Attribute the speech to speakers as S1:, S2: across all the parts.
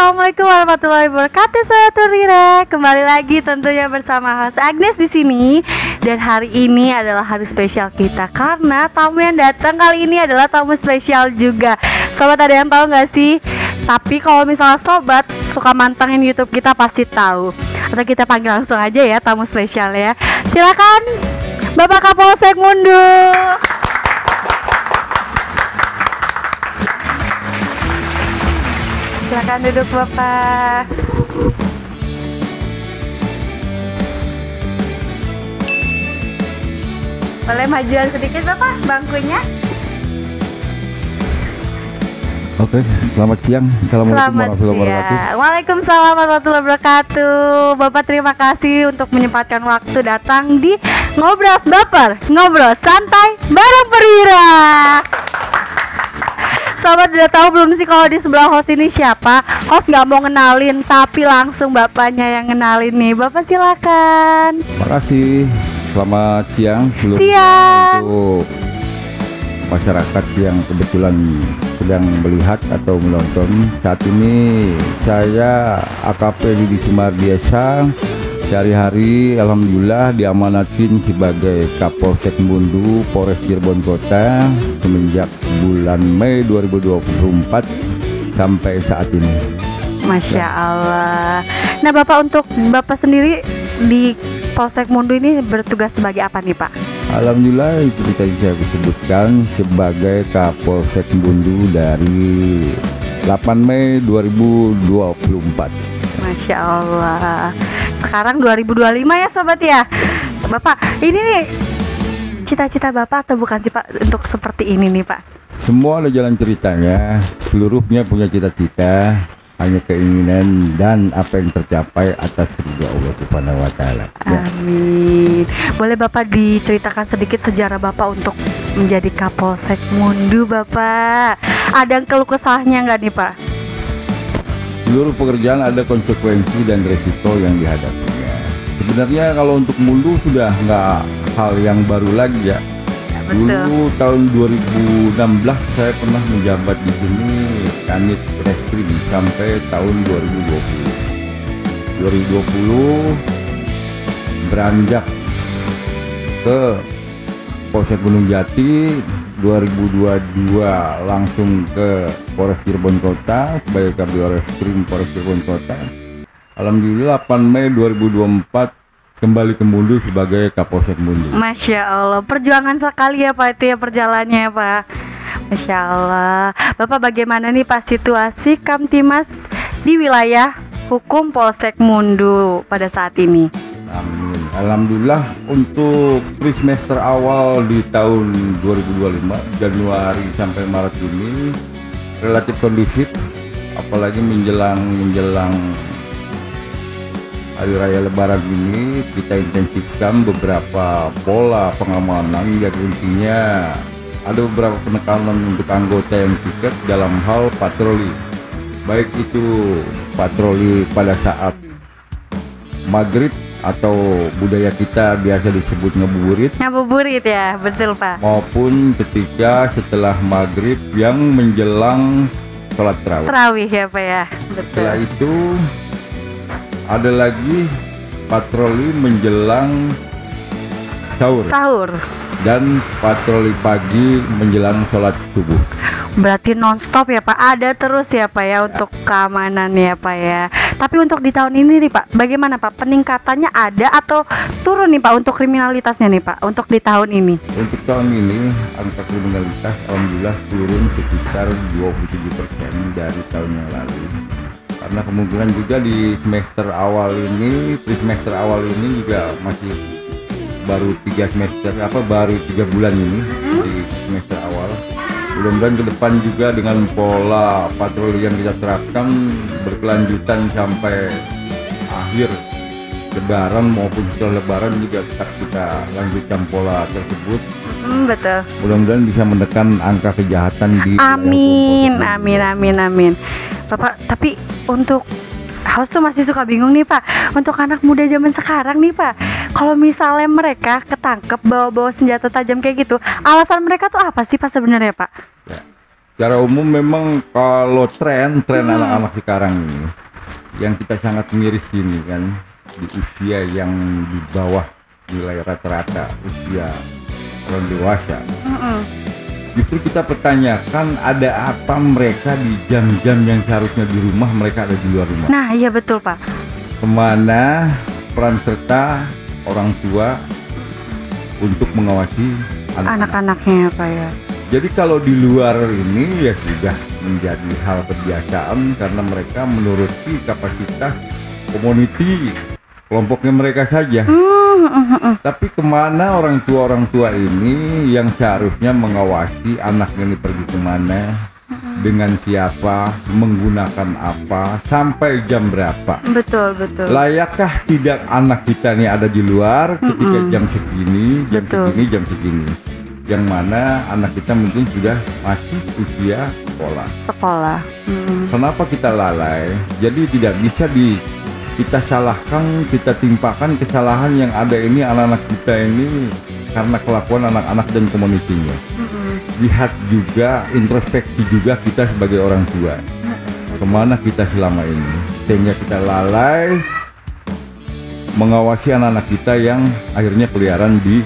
S1: Assalamualaikum warahmatullahi wabarakatuh, Sobat Rira. Kembali lagi tentunya bersama host Agnes di sini. Dan hari ini adalah hari spesial kita karena tamu yang datang kali ini adalah tamu spesial juga. Sobat, ada yang tahu nggak sih? Tapi kalau misalnya sobat suka mantengin YouTube kita pasti tahu. Atau kita panggil langsung aja ya tamu spesial ya. Silakan Bapak Kapolsek Mundu. Silakan duduk Bapak. Boleh majuan sedikit Bapak bangkunya?
S2: Oke, selamat siang. Assalamualaikum warahmatullahi wabarakatuh.
S1: Waalaikumsalam warahmatullahi wabarakatuh. Bapak terima kasih untuk menyempatkan waktu datang di Ngobras Baper, ngobrol santai bareng Perwira. Sobat udah tahu belum sih kalau di sebelah host ini siapa? Host nggak mau ngenalin, tapi langsung bapaknya yang ngenalin nih. Bapak silakan.
S2: Makasih. Selamat siang
S1: Siang.
S2: untuk masyarakat yang kebetulan sedang melihat atau menonton. Saat ini saya AKP Didi Sumardiasa. Sehari-hari alhamdulillah diamanatin sebagai Kapolsek Mundu Polres Cirebon Kota semenjak bulan Mei 2024 sampai saat ini.
S1: Masya Allah. Nah Bapak, untuk Bapak sendiri di Polsek Mundu ini bertugas sebagai apa nih Pak?
S2: Alhamdulillah itu tadi saya sebutkan sebagai Kapolsek Mundu dari 8 Mei 2024.
S1: Masya Allah. Sekarang 2025 ya Sobat ya. Bapak, ini nih cita-cita Bapak atau bukan sih Pak untuk seperti ini nih Pak?
S2: Semua ada jalan ceritanya. Seluruhnya punya cita-cita, hanya keinginan dan apa yang tercapai atas ridha Allah Subhanahu wa taala.
S1: Amin. Boleh Bapak diceritakan sedikit sejarah Bapak untuk menjadi Kapolsek Mundu Bapak? Ada keluh kesahnya nggak nih Pak?
S2: Seluruh pekerjaan ada konsekuensi dan resiko yang dihadapinya. Sebenarnya kalau untuk Mundu sudah nggak hal yang baru lagi ya. Dulu tahun 2016 saya pernah menjabat di sini Kanit Reskrim sampai tahun 2020. 2020 beranjak ke Polsek Gunung Jati. 2022 langsung ke Polres Cirebon Kota sebagai Kabid Reskrim Polres Cirebon Kota. Alhamdulillah 8 Mei 2024 kembali ke Mundu sebagai Kapolsek Mundu.
S1: Masya Allah, perjuangan sekali ya Pak itu ya perjalanannya Pak. Masya Allah. Bapak bagaimana nih Pak situasi Kamtimas di wilayah hukum Polsek Mundu pada saat ini?
S2: Amin. Alhamdulillah untuk semester awal di tahun 2025 Januari sampai Maret ini relatif kondusif, apalagi menjelang Hari Raya Lebaran ini kita intensifkan beberapa pola pengamanan yang intinya ada beberapa penekanan untuk anggota yang piket dalam hal patroli, baik itu patroli pada saat maghrib atau budaya kita biasa disebut ngebuburit.
S1: Ngabuburit ya, betul Pak.
S2: Maupun ketika setelah maghrib yang menjelang sholat tarawih.
S1: Tarawih ya Pak ya, betul.
S2: Setelah itu ada lagi patroli menjelang sahur dan patroli pagi menjelang sholat subuh.
S1: Berarti nonstop ya Pak, ada terus ya Pak ya untuk keamanan ya Pak ya. Tapi untuk di tahun ini nih Pak, bagaimana Pak? Peningkatannya ada atau turun nih Pak untuk kriminalitasnya nih Pak untuk di tahun ini?
S2: Untuk tahun ini angka kriminalitas alhamdulillah turun sekitar 27% dari tahun yang lalu. Karena kemungkinan juga di semester awal ini juga masih baru 3 bulan ini di semester awal. Mudah-mudahan ke depan juga dengan pola patroli yang kita terapkan berkelanjutan sampai akhir Lebaran maupun setelah Lebaran juga tetap kita lanjutkan pola tersebut.
S1: Betul.
S2: Mudah-mudahan bisa menekan angka kejahatan di
S1: Amin. Bapak, tapi untuk host tuh masih suka bingung nih Pak, untuk anak muda zaman sekarang nih Pak, kalau misalnya mereka ketangkep bawa-bawa senjata tajam kayak gitu, alasan mereka tuh apa sih Pak sebenarnya Pak?
S2: Ya. Secara umum memang kalau tren anak-anak sekarang ini yang kita sangat miris ini kan, di usia yang di bawah nilai rata-rata usia orang dewasa. Justru kita pertanyakan ada apa mereka di jam-jam yang seharusnya di rumah, mereka ada di luar rumah.
S1: Nah, iya betul Pak.
S2: Kemana peran serta orang tua untuk mengawasi
S1: Anak-anaknya Pak ya.
S2: Jadi kalau di luar ini ya sudah menjadi hal kebiasaan karena mereka menuruti kapasitas community kelompoknya mereka saja. Tapi kemana orang tua ini yang seharusnya mengawasi anaknya ini pergi kemana, dengan siapa, menggunakan apa, sampai jam berapa.
S1: Betul.
S2: Layakkah tidak anak kita ini ada di luar ketika jam segini, jam segini. Yang mana anak kita mungkin sudah masih usia sekolah. Kenapa kita lalai? Jadi tidak bisa kita salahkan, kita timpakan kesalahan yang ada ini anak-anak kita ini karena kelakuan anak-anak dan komunitinya. Lihat juga, introspeksi juga kita sebagai orang tua. Kemana kita selama ini? Sehingga kita lalai mengawasi anak-anak kita yang akhirnya keliaran di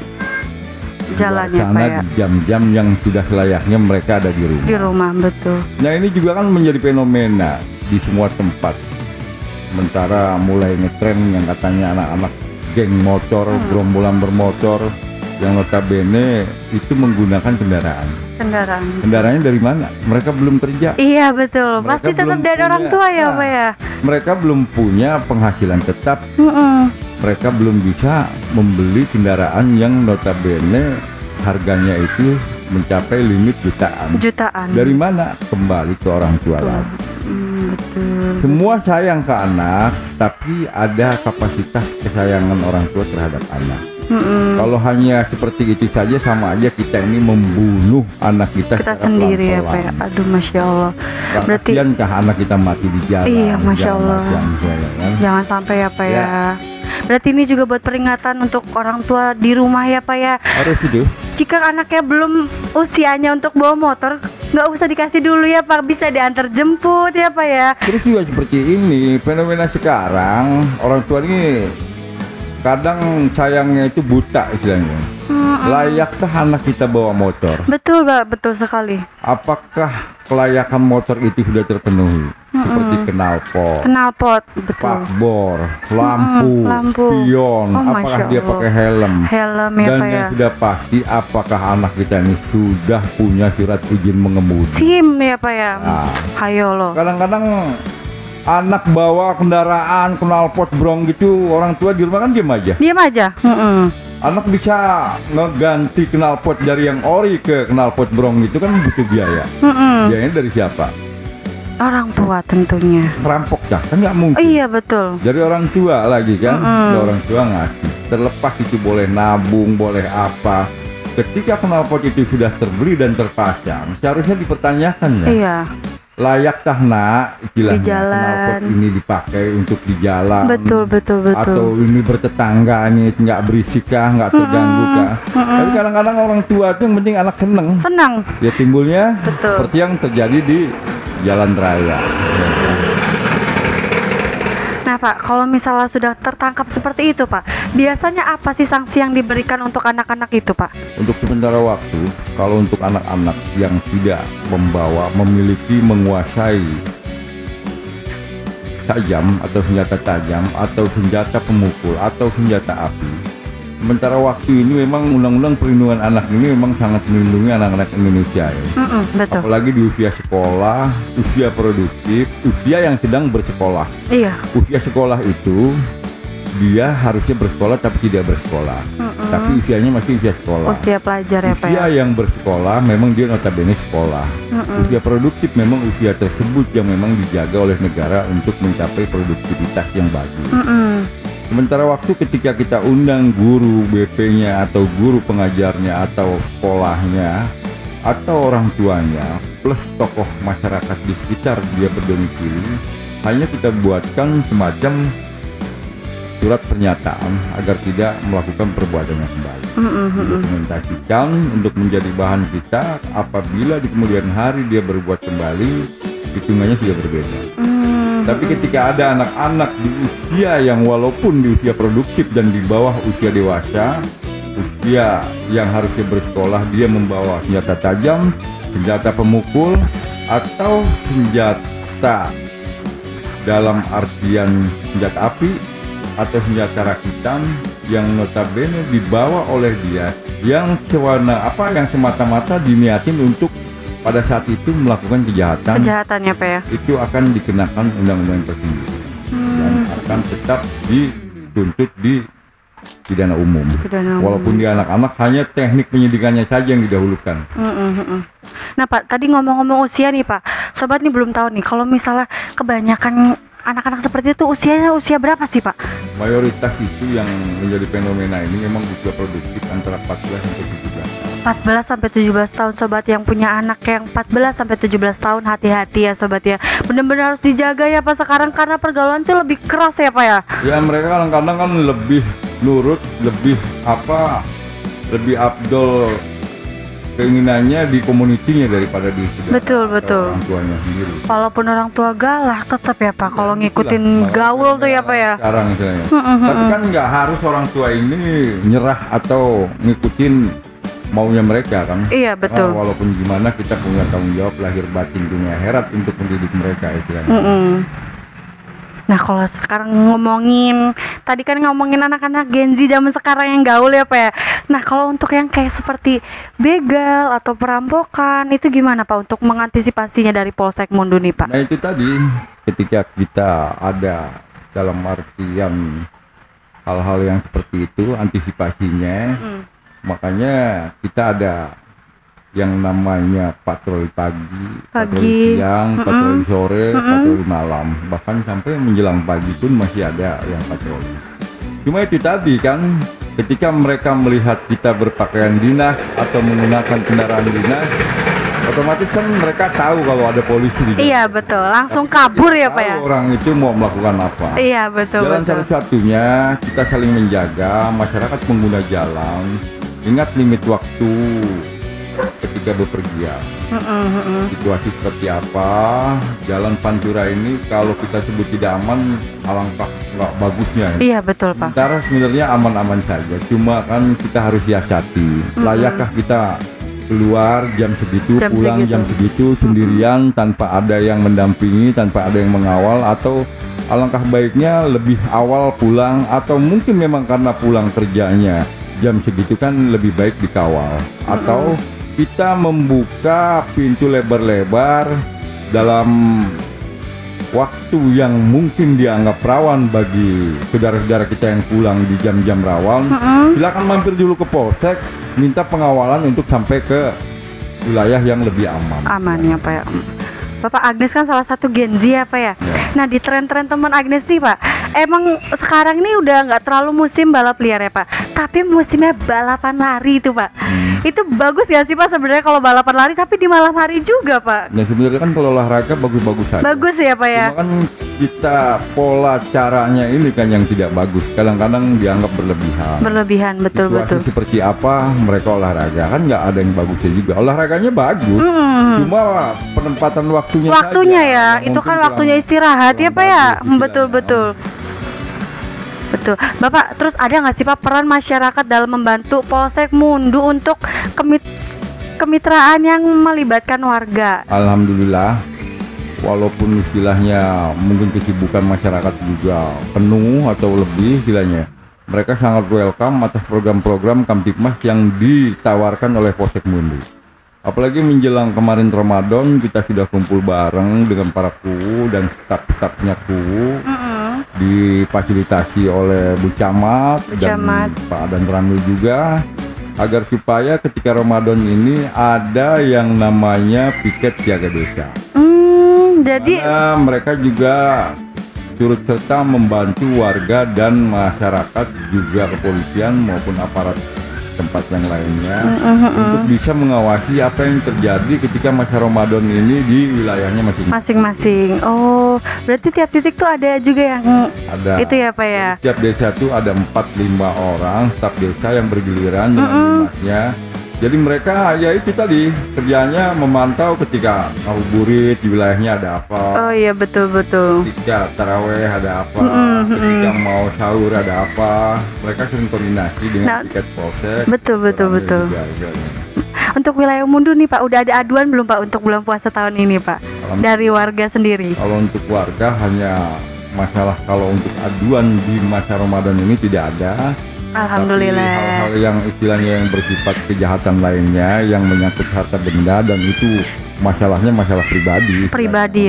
S1: jalannya
S2: sana
S1: Pak ya.
S2: Di jam-jam yang sudah selayaknya mereka ada di rumah.
S1: Di rumah, betul.
S2: Nah ini juga kan menjadi fenomena di semua tempat. Sementara mulai ngetren yang katanya anak-anak geng motor, gerombolan bermotor, yang notabene itu menggunakan kendaraan. Kendaraannya dari mana? Mereka belum kerja.
S1: Iya betul.
S2: Mereka
S1: pasti tetap dari
S2: punya,
S1: orang tua ya Pak ya.
S2: Mereka belum punya penghasilan tetap. Mereka belum bisa membeli kendaraan yang notabene harganya itu mencapai limit jutaan. Dari mana? Kembali ke orang tua lagi.
S1: Betul.
S2: Semua sayang ke anak, tapi ada kapasitas kesayangan orang tua terhadap anak. Kalau hanya seperti itu saja, sama aja kita ini membunuh anak kita
S1: sendiri ya Pak ya. Aduh, Masya Allah.
S2: Berarti kah anak kita mati di jalan?
S1: Iya, Masya Allah. Jangan sampai ya Pak ya. Berarti ini juga buat peringatan untuk orang tua di rumah ya Pak ya.
S2: Harus itu.
S1: Jika anaknya belum usianya untuk bawa motor, nggak usah dikasih dulu ya Pak, bisa diantar jemput ya Pak ya.
S2: Terus juga seperti ini, fenomena sekarang orang tua ini kadang sayangnya itu buta istilahnya. Layakkah anak kita bawa motor?
S1: Betul Pak, betul sekali.
S2: Apakah kelayakan motor itu sudah terpenuhi? Seperti knalpot, pakbor, lampu, pion, apakah dia pakai helm
S1: ya
S2: dan
S1: Pak
S2: yang
S1: ya.
S2: sudah pasti apakah anak kita ini sudah punya surat izin mengemudi,
S1: SIM ya Pak ya. Hayo loh.
S2: Kadang-kadang anak bawa kendaraan knalpot brong gitu, orang tua di rumah kan diam aja. Anak bisa ngeganti knalpot dari yang ori ke knalpot brong itu kan butuh biaya. Biayanya dari siapa?
S1: Orang tua tentunya.
S2: Perampok kan nggak mungkin.
S1: Iya betul.
S2: Dari orang tua lagi kan, orang tua ngasih. Terlepas itu boleh nabung, boleh apa. Ketika knalpot itu sudah terbeli dan terpasang, seharusnya dipertanyakan ya.
S1: Iya.
S2: Layakkah nak istilahnya knalpot ini dipakai untuk di jalan?
S1: Betul.
S2: Atau ini bertetangga nih, nggak berisik kah, nggak terganggu kah? Tapi kadang-kadang orang tua itu yang penting anak senang. Ya timbulnya seperti yang terjadi di jalan raya.
S1: Nah Pak, kalau misalnya sudah tertangkap seperti itu Pak, biasanya apa sih sanksi yang diberikan untuk anak-anak itu Pak?
S2: Untuk sementara waktu, kalau untuk anak-anak yang tidak memiliki, menguasai tajam atau senjata tajam atau senjata pemukul atau senjata api, sementara waktu ini memang undang-undang perlindungan anak ini memang sangat melindungi anak-anak Indonesia ya.
S1: Betul.
S2: Apalagi di usia sekolah, usia produktif, usia yang sedang bersekolah.
S1: Iya.
S2: Usia sekolah itu dia harusnya bersekolah tapi tidak bersekolah. Tapi usianya masih usia sekolah.
S1: Usia pelajar ya Pak.
S2: Usia yang bersekolah memang dia notabene sekolah. Usia produktif memang usia tersebut yang memang dijaga oleh negara untuk mencapai produktivitas yang bagus. Sementara waktu ketika kita undang guru BP-nya atau guru pengajarnya atau sekolahnya atau orang tuanya plus tokoh masyarakat di sekitar dia berdomisili, hanya kita buatkan semacam surat pernyataan agar tidak melakukan perbuatannya kembali. Dokumentasikan untuk menjadi bahan kita apabila di kemudian hari dia berbuat kembali, hitungannya sudah berbeda. Tapi ketika ada anak-anak di usia yang walaupun di usia produktif dan di bawah usia dewasa, usia yang harusnya bersekolah, dia membawa senjata tajam, senjata pemukul, atau senjata dalam artian senjata api atau senjata rakitan yang notabene dibawa oleh dia, yang semata-mata diniatin untuk pada saat itu melakukan
S1: kejahatannya Pak ya,
S2: itu akan dikenakan undang-undang tersendiri dan akan tetap dituntut di pidana umum. Walaupun dia anak-anak, hanya teknik penyidikannya saja yang didahulukan.
S1: Nah Pak, tadi ngomong-ngomong usia nih Pak, sobat nih belum tahu nih kalau misalnya kebanyakan anak-anak seperti itu usianya usia berapa sih Pak?
S2: Mayoritas itu yang menjadi fenomena ini memang usia produktif antara 14 sampai 17.
S1: 14 sampai 17 tahun sobat, yang punya anak yang 14 sampai 17 tahun hati-hati ya sobat ya. Benar-benar harus dijaga ya Pak sekarang, karena pergaulan itu lebih keras ya Pak ya.
S2: Ya mereka kadang-kadang kan lebih nurut, lebih abdol keinginannya di komunitinya daripada di
S1: betul
S2: orang tuanya sendiri.
S1: Walaupun orang tua galak tetap ya Pak kalau ngikutin gaul tuh ya Pak ya.
S2: Sekarang misalnya. Tapi kan nggak harus orang tua ini nyerah atau ngikutin maunya mereka kan.
S1: Iya betul.
S2: Walaupun gimana kita punya tanggung jawab lahir batin dunia akhirat untuk mendidik mereka istilahnya.
S1: Nah kalau sekarang ngomongin, tadi kan ngomongin anak-anak Gen Z zaman sekarang yang gaul ya Pak ya. Nah kalau untuk yang kayak seperti begal atau perampokan itu gimana Pak untuk mengantisipasinya dari Polsek Mundu nih Pak?
S2: Nah itu tadi, ketika kita ada dalam artian hal-hal yang seperti itu antisipasinya, makanya kita ada yang namanya patroli pagi, patroli siang, patroli sore, patroli malam, bahkan sampai menjelang pagi pun masih ada yang patroli. Cuma itu tadi kan, ketika mereka melihat kita berpakaian dinas atau menggunakan kendaraan dinas, otomatis kan mereka tahu kalau ada polisi di jalan.
S1: Iya betul, langsung kabur ya Pak ya.
S2: Orang itu mau melakukan apa?
S1: Iya betul.
S2: Jalan satu-satunya kita saling menjaga masyarakat pengguna jalan. Ingat limit waktu ketika bepergian. Situasi seperti apa, jalan Pantura ini kalau kita sebut tidak aman, alangkah nggak bagusnya.
S1: Iya betul Pak.
S2: Sementara sebenarnya aman-aman saja, cuma kan kita harus siasati. Layakkah kita keluar jam segitu, pulang jam segitu sendirian tanpa ada yang mendampingi, tanpa ada yang mengawal, atau alangkah baiknya lebih awal pulang, atau mungkin memang karena pulang kerjanya jam segitu kan lebih baik dikawal, atau kita membuka pintu lebar-lebar dalam waktu yang mungkin dianggap rawan bagi saudara-saudara kita yang pulang di jam-jam rawan. Silakan mampir dulu ke Polsek, minta pengawalan untuk sampai ke wilayah yang lebih aman.
S1: Aman ya Pak ya. Bapak Agnes kan salah satu Gen Z ya Pak ya. Nah di tren-tren teman Agnes nih Pak, emang sekarang ini udah nggak terlalu musim balap liar ya Pak, tapi musimnya balapan lari itu Pak. Itu bagus ya sih Pak sebenarnya kalau balapan lari, tapi di malam hari juga Pak.
S2: Nah sebenarnya kan kalau olahraga bagus-bagus saja.
S1: Bagus ya Pak ya.
S2: Cuma kan kita pola caranya ini kan yang tidak bagus, kadang-kadang dianggap berlebihan.
S1: Berlebihan betul.
S2: Seperti apa mereka olahraga, kan nggak ada yang bagusnya juga. Olahraganya bagus, cuma penempatan waktunya
S1: saja,
S2: ya,
S1: itu kan waktunya istirahat ya Pak ya. Betul. Bapak, terus ada nggak sih Pak peran masyarakat dalam membantu Polsek Mundu untuk kemitraan yang melibatkan warga?
S2: Alhamdulillah, walaupun istilahnya mungkin kesibukan masyarakat juga penuh atau lebih istilahnya, mereka sangat welcome atas program-program Kamtipmas yang ditawarkan oleh Polsek Mundu. Apalagi menjelang kemarin Ramadan, kita sudah kumpul bareng dengan para kru dan staf-stafnya kru, difasilitasi oleh Bu Camat dan Pak Adan Ramil juga, agar supaya ketika Ramadan ini ada yang namanya piket siaga desa.
S1: Jadi
S2: mereka juga turut serta membantu warga dan masyarakat, juga kepolisian maupun aparat tempat yang lainnya untuk bisa mengawasi apa yang terjadi ketika masa Ramadan ini di wilayahnya
S1: masing-masing. Oh, berarti tiap titik tuh ada juga yang
S2: ada.
S1: Itu ya Pak ya?
S2: Tiap desa tuh ada 4-5 orang staf desa yang bergiliran dengan dimasnya. Jadi mereka ya itu tadi kerjanya memantau ketika ngabuburit di wilayahnya ada apa.
S1: Oh iya betul.
S2: Ketika taraweh ada apa. Ketika mau sahur ada apa. Mereka sering koordinasi dengan tiket polsek.
S1: Betul. Untuk wilayah Mundu nih Pak, udah ada aduan belum Pak untuk bulan puasa tahun ini Pak? Dari warga sendiri.
S2: Kalau untuk warga hanya masalah kalau untuk aduan di masa Ramadan ini tidak ada.
S1: Alhamdulillah.
S2: Tapi hal-hal yang istilahnya yang bersifat kejahatan lainnya yang menyangkut harta benda dan itu masalahnya masalah pribadi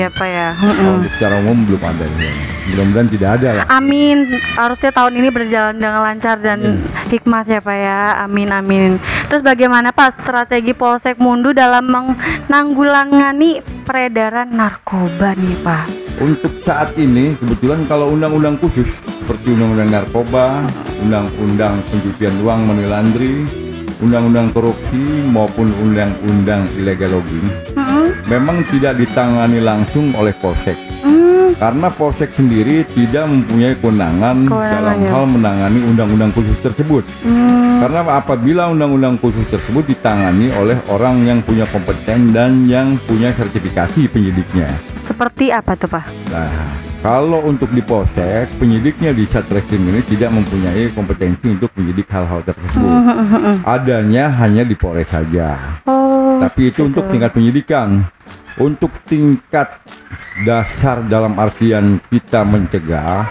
S1: ya Pak ya.
S2: Kalau secara umum belum ada ya. Mudah-mudahan tidak ada lah.
S1: Amin. Harusnya tahun ini berjalan dengan lancar dan hikmat ya Pak ya. Amin. Terus bagaimana Pak strategi Polsek Mundu dalam menanggulangi peredaran narkoba nih Pak?
S2: Untuk saat ini kebetulan kalau undang-undang khusus seperti undang-undang narkoba, undang-undang pencucian uang money laundry, undang-undang korupsi maupun undang-undang illegal logging memang tidak ditangani langsung oleh Polsek. Karena Polsek sendiri tidak mempunyai kewenangan dalam hal menangani undang-undang khusus tersebut. Karena apabila undang-undang khusus tersebut ditangani oleh orang yang punya kompeten dan yang punya sertifikasi penyidiknya.
S1: Seperti apa tuh Pak?
S2: Nah, kalau untuk di Polsek, penyidiknya di Satreskrim ini tidak mempunyai kompetensi untuk menyidik hal-hal tersebut. Adanya hanya di Polres saja. Tapi itu untuk tingkat penyidikan. Untuk tingkat dasar dalam artian kita mencegah,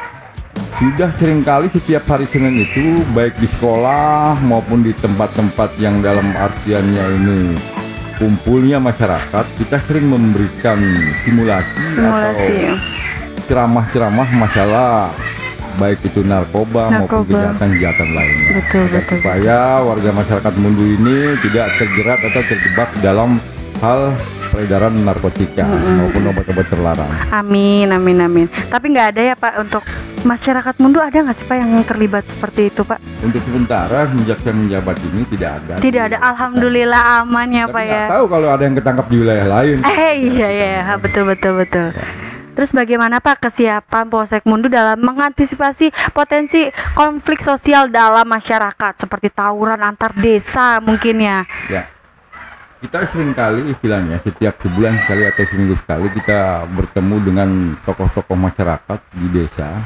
S2: sudah seringkali setiap hari Senin itu baik di sekolah maupun di tempat-tempat yang dalam artiannya ini kumpulnya masyarakat, kita sering memberikan simulasi. Atau ceramah-ceramah masalah baik itu narkoba maupun kejahatan-kejahatan lainnya.
S1: Betul.
S2: Supaya warga masyarakat Mundu ini tidak terjerat atau terjebak dalam hal peredaran narkotika maupun obat-obat terlarang.
S1: Amin. Tapi nggak ada ya Pak untuk masyarakat Mundu, ada nggak sih Pak yang terlibat seperti itu Pak?
S2: Untuk sementara sejak saya menjabat ini tidak ada.
S1: Tidak ada. Alhamdulillah aman ya Pak ya.
S2: Tapi tahu kalau ada yang ketangkap di wilayah lain.
S1: Iya betul. Terus bagaimana Pak kesiapan Polsek Mundu dalam mengantisipasi potensi konflik sosial dalam masyarakat seperti tawuran antar desa mungkin ya?
S2: Ya, kita seringkali istilahnya setiap sebulan sekali atau seminggu sekali kita bertemu dengan tokoh-tokoh masyarakat di desa,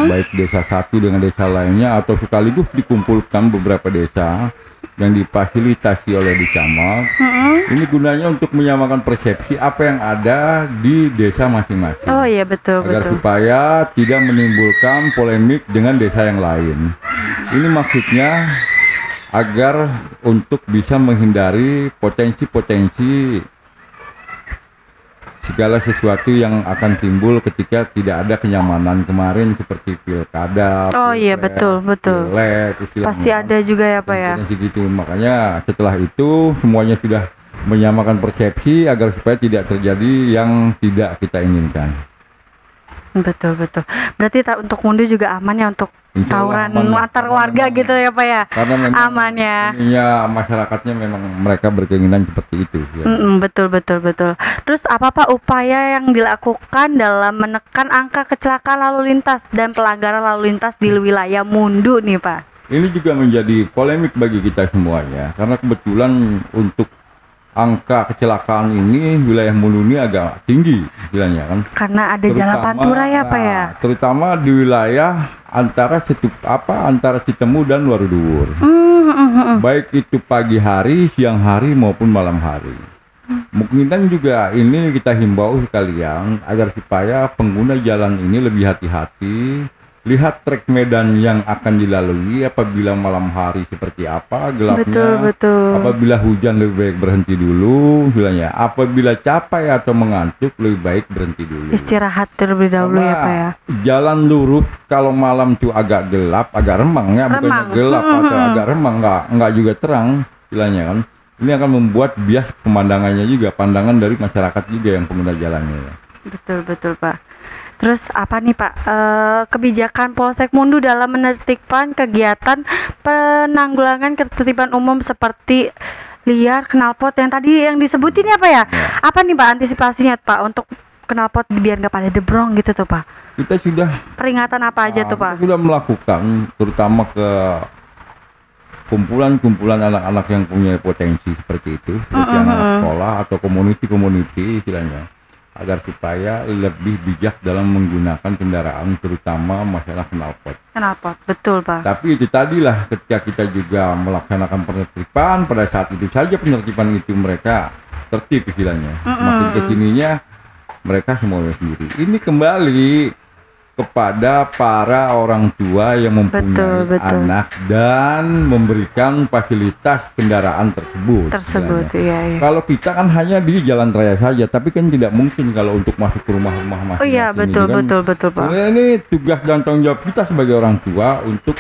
S2: baik desa satu dengan desa lainnya atau sekaligus dikumpulkan beberapa desa yang difasilitasi oleh Dicamat. Ini gunanya untuk menyamakan persepsi apa yang ada di desa masing-masing.
S1: Oh iya betul.
S2: Agar supaya tidak menimbulkan polemik dengan desa yang lain. Ini maksudnya agar untuk bisa menghindari potensi-potensi segala sesuatu yang akan timbul ketika tidak ada kenyamanan kemarin seperti pilkada.
S1: Oh iya betul.
S2: Pilek,
S1: pasti ada juga ya Pak ya.
S2: Segitu. Makanya setelah itu semuanya sudah menyamakan persepsi agar supaya tidak terjadi yang tidak kita inginkan.
S1: Betul. Berarti untuk Mundu juga aman ya untuk tawuran antar warga gitu ya Pak ya.
S2: Karena memang
S1: aman ya.
S2: Masyarakatnya memang mereka berkeinginan seperti itu. Ya.
S1: Betul. Terus apa Pak upaya yang dilakukan dalam menekan angka kecelakaan lalu lintas dan pelanggaran lalu lintas di wilayah Mundu nih Pak?
S2: Ini juga menjadi polemik bagi kita semuanya karena kebetulan untuk angka kecelakaan ini wilayah Mundu ini agak tinggi istilahnya kan.
S1: Karena ada jalan pantura ya Pak ya.
S2: Terutama di wilayah antara Citemu dan Waruduwur. Baik itu pagi hari, siang hari maupun malam hari. Mungkin juga ini kita himbau sekalian agar supaya pengguna jalan ini lebih hati-hati. Lihat trek medan yang akan dilalui apabila malam hari seperti apa gelapnya.
S1: Betul.
S2: Apabila hujan lebih baik berhenti dulu istilahnya. Apabila capek atau mengantuk lebih baik berhenti dulu.
S1: Istirahat terlebih dahulu ya Pak ya.
S2: Jalan lurus kalau malam tuh agak gelap, agak remang ya, bukannya gelap atau agak remang, enggak juga terang istilahnya kan. Ini akan membuat bias pemandangannya juga, pandangan dari masyarakat juga yang pengguna jalannya ya.
S1: Betul Pak. Terus apa nih Pak, kebijakan Polsek Mundu dalam menertibkan kegiatan penanggulangan ketertiban umum seperti liar, knalpot yang tadi yang disebutin apa ya? Apa nih Pak antisipasinya Pak untuk knalpot biar nggak pada debrong gitu tuh Pak?
S2: Kita sudah
S1: Peringatan apa aja tuh Pak?
S2: kita sudah melakukan, terutama ke kumpulan-kumpulan anak-anak yang punya potensi seperti itu, seperti anak sekolah atau community istilahnya, agar supaya lebih bijak dalam menggunakan kendaraan, terutama masalah knalpot.
S1: Knalpot, betul Pak.
S2: Tapi itu tadilah ketika kita juga melaksanakan penertiban, pada saat itu saja penertiban itu mereka tertib istilahnya. Makin kesininya mereka semuanya sendiri. Ini kembali kepada para orang tua yang mempunyai
S1: Betul.
S2: anak dan memberikan fasilitas kendaraan tersebut.
S1: Iya.
S2: Kalau kita kan hanya di jalan raya saja, tapi kan tidak mungkin kalau untuk masuk ke rumah-rumah masing-masing.
S1: Oh iya, betul Pak.
S2: Ini tugas dan tanggung jawab kita sebagai orang tua untuk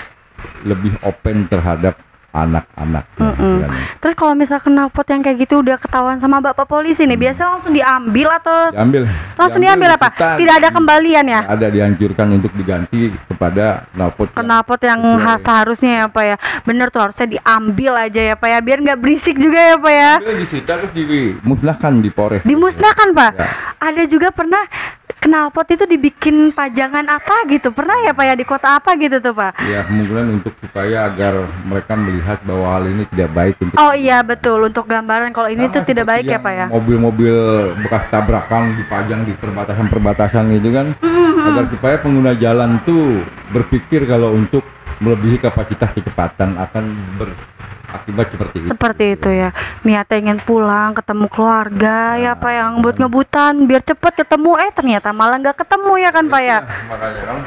S2: lebih open terhadap anak-anak.
S1: Terus kalau misal knalpot yang kayak gitu udah ketahuan sama Bapak polisi nih, biasanya langsung diambil atau langsung diambil apa? Tidak ada kembalian ya?
S2: Ada, dianjurkan untuk diganti kepada knalpot
S1: yang seharusnya ya Pak ya. Bener tuh, harusnya diambil aja ya Pak ya, biar nggak berisik juga ya Pak ya.
S2: Disita terus dimusnahkan di Polres.
S1: Dimusnahkan Pak?
S2: Ya.
S1: Ada juga pernah knalpot itu dibikin pajangan apa gitu, pernah ya Pak ya, di kota apa gitu tuh Pak?
S2: Ya, kemungkinan untuk supaya agar mereka melihat bahwa hal ini tidak baik untuk.
S1: Oh iya betul, untuk gambaran kalau ini tuh tidak baik ya Pak ya.
S2: Mobil-mobil bekas tabrakan dipajang di perbatasan itu kan, agar supaya pengguna jalan tuh berpikir kalau untuk melebihi kapasitas kecepatan akan berakibat seperti itu
S1: ya. Niatnya ingin pulang ketemu keluarga ya Pak, yang ngebut-ngebutan biar cepet ketemu, ternyata malah nggak ketemu ya kan Pak ya.
S2: Makanya kan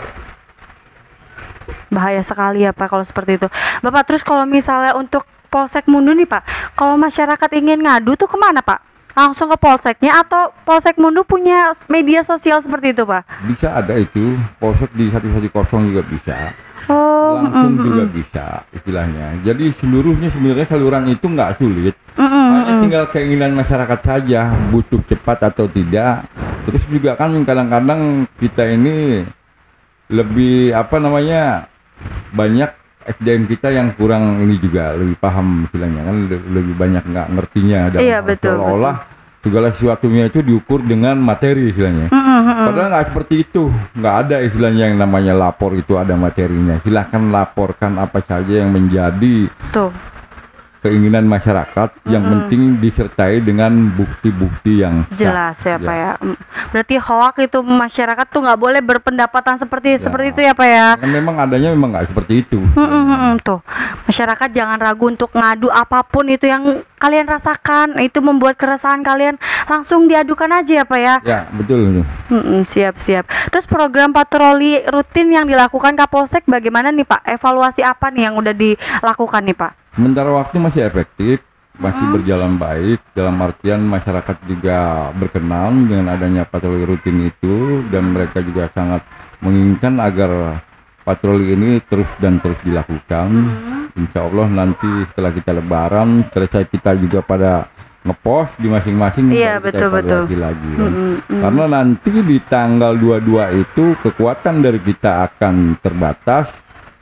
S1: bahaya sekali ya Pak kalau seperti itu Bapak. Terus kalau misalnya untuk Polsek Mundu nih Pak, kalau masyarakat ingin ngadu tuh kemana Pak? Langsung ke polseknya atau Polsek Mundu punya media sosial seperti itu Pak?
S2: Bisa, ada itu polsek di 110 juga bisa. Langsung juga bisa istilahnya. Jadi sebenarnya saluran itu nggak sulit, hanya tinggal keinginan masyarakat saja, butuh cepat atau tidak. Terus juga kan kadang-kadang kita ini lebih banyak SDM kita yang kurang ini juga, lebih paham istilahnya kan, lebih banyak nggak ngertinya dan seolah-olah segala sesuatunya itu diukur dengan materi istilahnya. Padahal nggak seperti itu, nggak ada istilahnya yang namanya lapor itu ada materinya. Silahkan laporkan apa saja yang menjadi keinginan masyarakat, yang penting disertai dengan bukti-bukti yang
S1: jelas ya Pak ya. Berarti hoak itu masyarakat tuh nggak boleh berpendapatan seperti itu ya Pak ya.
S2: Memang adanya memang nggak seperti itu.
S1: Tuh, masyarakat jangan ragu untuk ngadu apapun itu yang kalian rasakan, itu membuat keresahan kalian, langsung diadukan aja ya Pak ya.
S2: Ya betul.
S1: Siap. Terus program patroli rutin yang dilakukan Kapolsek bagaimana nih Pak? Evaluasi apa nih yang udah dilakukan nih Pak?
S2: Sementara waktu masih efektif, masih berjalan baik, dalam artian masyarakat juga berkenan dengan adanya patroli rutin itu, dan mereka juga sangat menginginkan agar patroli ini terus dilakukan. Insya Allah nanti setelah kita lebaran selesai, kita juga pada ngepost di masing-masing,
S1: betul.
S2: Lagi karena nanti di tanggal 22 itu kekuatan dari kita akan terbatas,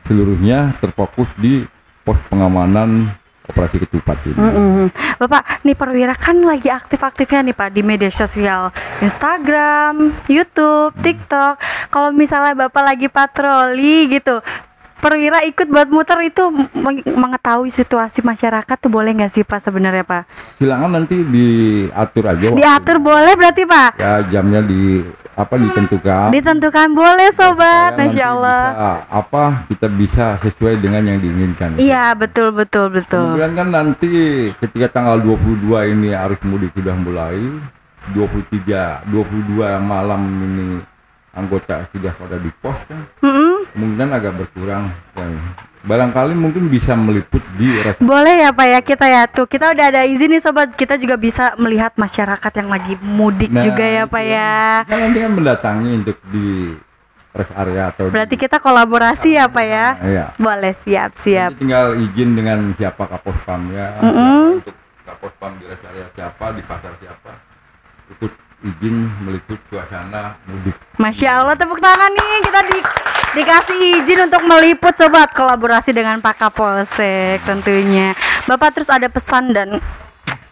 S2: seluruhnya terfokus di pos pengamanan operasi ketupat ini.
S1: Bapak, nih perwira kan lagi aktif-aktifnya nih Pak di media sosial, Instagram, YouTube, TikTok. Kalau misalnya Bapak lagi patroli gitu, perwira ikut buat muter itu mengetahui situasi masyarakat tuh boleh nggak sih Pak sebenarnya Pak?
S2: Silakan nanti diatur aja.
S1: Diatur boleh berarti Pak?
S2: Ya, jamnya ditentukan
S1: boleh sobat. Masya Allah
S2: kita bisa sesuai dengan yang diinginkan.
S1: Iya betul.
S2: Kemudian kan nanti ketika tanggal 22 ini arus mudik sudah mulai, 23, 22 malam ini anggota sudah pada di pos kan. Mungkin agak berkurang barangkali mungkin bisa meliput di
S1: boleh ya Pak ya, kita udah ada izin nih sobat, kita juga bisa melihat masyarakat yang lagi mudik juga ya Pak ya.
S2: Kita nanti kan mendatangi untuk di rest area atau
S1: berarti kita kolaborasi ya Pak ya.
S2: Iya.
S1: Boleh, siap.
S2: Nanti tinggal izin dengan siapa Kapospamnya, untuk Kapospam di rest area siapa, di pasar siapa, ikut izin meliput suasana mudik.
S1: Masya Allah, tepuk tangan nih, kita dikasih izin untuk meliput sobat, kolaborasi dengan Pak Kapolsek tentunya. Bapak terus ada pesan dan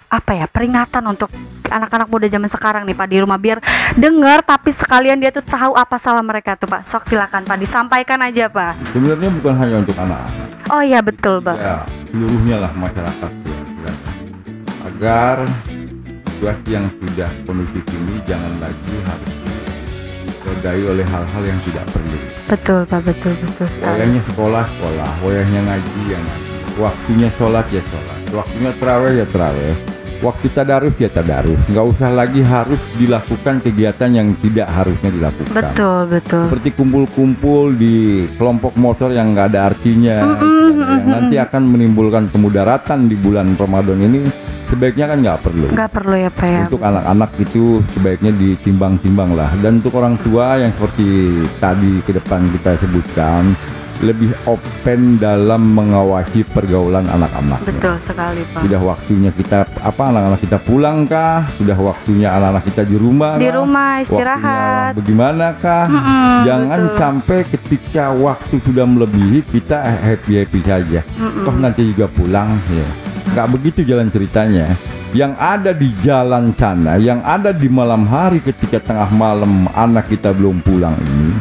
S1: apa ya, peringatan untuk anak-anak muda zaman sekarang nih Pak di rumah, biar dengar tapi sekalian dia tuh tahu apa salah mereka tuh Pak. Sok silakan Pak, disampaikan aja Pak.
S2: Sebenarnya bukan hanya untuk anak-anak.
S1: Oh iya betul Pak.
S2: Ya, seluruhnya lah masyarakat ya, agar situasi yang sudah kondusif ini jangan lagi harus ditodai oleh hal-hal yang tidak perlu.
S1: Betul Pak, betul sekali.
S2: Wayahnya sekolah, wayahnya ngaji ya ngaji, waktunya sholat ya sholat, waktunya terawih ya terawih, waktu tadarus ya tadarus. Nggak usah lagi harus dilakukan kegiatan yang tidak harusnya dilakukan.
S1: Betul.
S2: Seperti kumpul-kumpul di kelompok motor yang nggak ada artinya, yang nanti akan menimbulkan kemudaratan di bulan Ramadan ini. Sebaiknya kan nggak perlu
S1: ya Pak ya.
S2: Untuk anak-anak itu sebaiknya ditimbang-timbang lah. Dan untuk orang tua yang seperti tadi ke depan kita sebutkan, lebih open dalam mengawasi pergaulan anak-anak.
S1: Betul sekali Pak.
S2: Sudah waktunya kita anak-anak kita pulang kah? Sudah waktunya anak-anak kita di rumah?
S1: Di rumah istirahat.
S2: Bagaimana kah? Jangan sampai ketika waktu sudah melebihi kita happy saja. Toh nanti juga pulang ya. Nggak begitu jalan ceritanya. Yang ada di jalan sana, yang ada di malam hari ketika tengah malam anak kita belum pulang ini,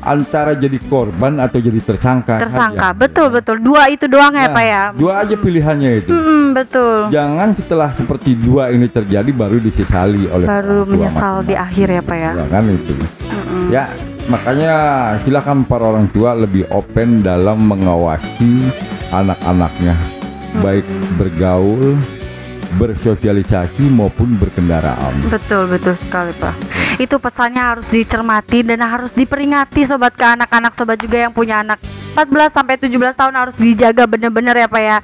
S2: antara jadi korban atau jadi tersangka saja.
S1: Betul dua itu doang ya Pak ya.
S2: Dua aja pilihannya itu.
S1: Betul.
S2: Jangan setelah seperti dua ini terjadi baru disesali oleh
S1: baru menyesal di akhir ya Pak ya.
S2: Ya kan itu. Ya makanya silakan para orang tua lebih open dalam mengawasi anak-anaknya, baik bergaul, bersosialisasi maupun berkendaraan. Betul
S1: sekali Pak. Itu pesannya harus dicermati dan harus diperingati sobat, ke anak-anak sobat juga yang punya anak 14 sampai 17 tahun harus dijaga benar-benar ya Pak ya.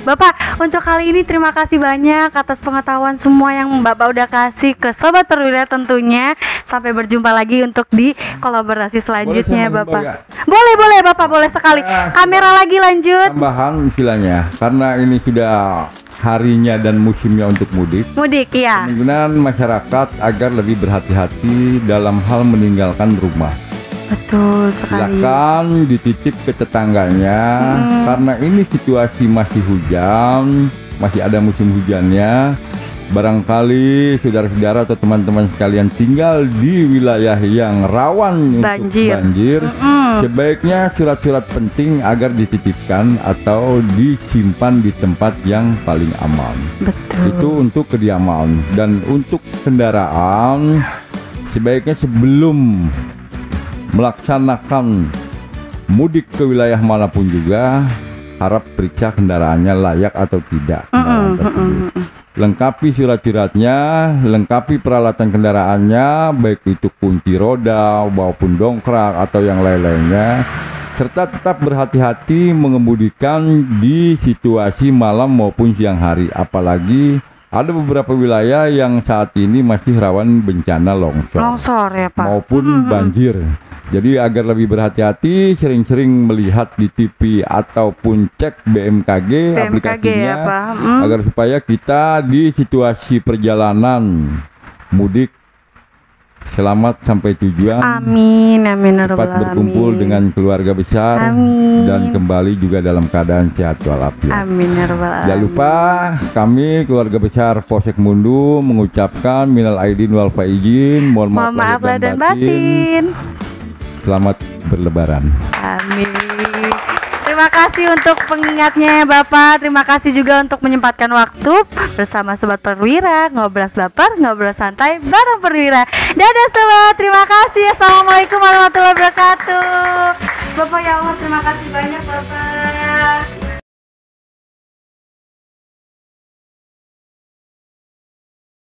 S1: Bapak, untuk kali ini terima kasih banyak atas pengetahuan semua yang Bapak udah kasih ke Sobat Perwira tentunya. Sampai berjumpa lagi untuk di kolaborasi selanjutnya Bapak. Boleh Bapak, boleh sekali. Kamera lagi lanjut.
S2: Tambahan istilahnya, karena ini sudah harinya dan musimnya untuk mudik.
S1: Ya.
S2: Kemungkinan masyarakat agar lebih berhati-hati dalam hal meninggalkan rumah.
S1: Betul sekali.
S2: Silakan dititip ke tetangganya, karena ini situasi masih hujan, masih ada musim hujannya. Barangkali saudara-saudara atau teman-teman sekalian tinggal di wilayah yang rawan untuk banjir, sebaiknya surat-surat penting agar dititipkan atau disimpan di tempat yang paling aman.
S1: Betul.
S2: Itu untuk kediaman. Dan untuk kendaraan, sebaiknya sebelum melaksanakan mudik ke wilayah manapun juga, harap periksa kendaraannya layak atau tidak. Lengkapi surat-suratnya, lengkapi peralatan kendaraannya, baik itu kunci roda maupun dongkrak atau yang lain-lainnya, serta tetap berhati-hati mengemudikan di situasi malam maupun siang hari. Apalagi ada beberapa wilayah yang saat ini masih rawan bencana longsor
S1: ya Pak,
S2: maupun banjir. Jadi agar lebih berhati-hati, sering-sering melihat di TV ataupun cek BMKG aplikasinya
S1: ya, Pak.
S2: Agar supaya kita di situasi perjalanan mudik selamat sampai tujuan.
S1: Amin.
S2: Cepat berkumpul dengan keluarga besar.
S1: Amin.
S2: Dan kembali juga dalam keadaan sehat walafiat.
S1: Amin.
S2: Jangan lupa kami keluarga besar Polsek Mundu mengucapkan minal aidin wal faizin, mohon maaf lahir dan batin. Selamat berlebaran.
S1: Amin. Terima kasih untuk pengingatnya Bapak. Terima kasih juga untuk menyempatkan waktu bersama Sobat Perwira. Ngobrol baper, ngobrol santai bareng Perwira. Dadah Sobat, terima kasih. Assalamualaikum warahmatullahi wabarakatuh. Bapak ya Allah, terima kasih banyak Bapak.